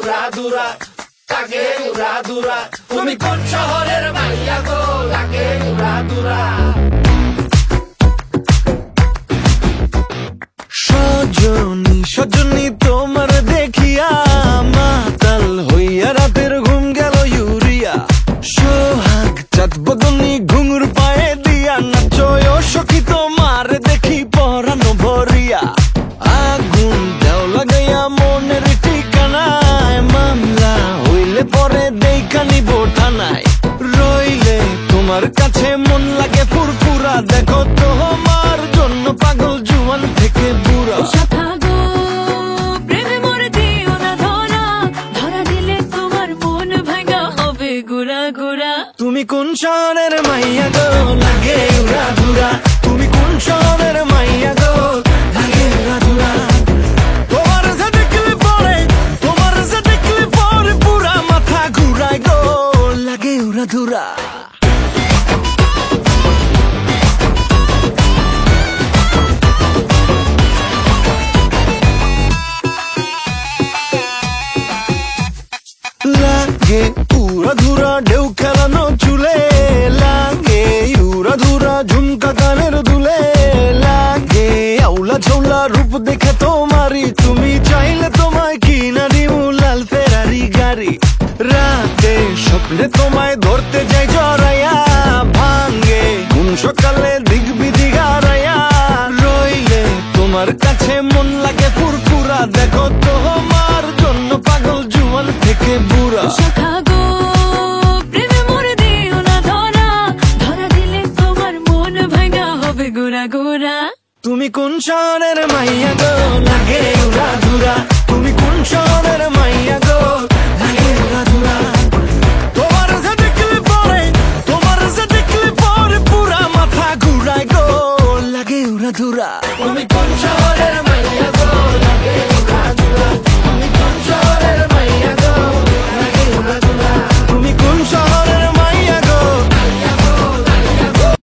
উড়াধুরা, লাগে উড়াধুরা। তুমি কোন শহরের মাইয়া গো, লাগে উড়াধুরা। সজনী সজনী তোমার দেখিয়া মাতাল হইয়া রাতের ঘুম গেল ইউরিয়া। সোহাগ চাঁদ বদনী ঘুঙুর পায়ে দিয়া নাচয় সখী তোমার দেখি পরানো ভরিয়া। আগুন দাও লাগাইয়া মনের ঠিকানায়, মামলা হইলে পরে দেখা নিব থানায়। রইলে তোমার কাছে মন লাগে ফুরফুরা, দেখো তোমার জন্য পাগল জুয়ান থেকে বুড়া। তুমি কোন শহরের মাইয়া গো, লাগে উড়াধুরা। তুমি কোন শহরের মাইয়া গো, লাগে উড়াধুরা। তোমার যে দেখলে পরে, তোমার যে দেখলে পরে পুরা মাথা ঘুরায় গো, লাগে উড়াধুরা। লাগে উড়াধুরা ঢেউ খেলানো চুলে, লাগে উড়াধুরা ঝুমকা কানের দুলে, লাগে আউলা ঝৌলা রূপ দেখে তোমারি, তুমি চাইলে তোমায় কিনা দিও লাল ফেরারি গাড়ি। রাতে স্বপ্নে তোমায় ধরতে যাই জড়াইয়া, ভাঙ্গে কোন সকালে দিক বিধি হারাইয়া। রইলে তোমার কাছে মন লাগে ফুরফুরা, দেখো তোমার জন্য পাগল জুয়ান থেকে বুড়া। তুমি কোন শহরের মাইয়া গো, লাগে উড়াধুরা। তুমি কোন শহরের মাইয়া গো, লাগে উড়াধুরা। তোমার যে দেখলে পরে, তোমার যে দেখলে পরে পুরা মাথা ঘুরায় গো, লাগে উড়াধুরা। তুমি কোন শহরের মাইয়া গো, লাগে উড়াধুরা। তুমি কোন শহরের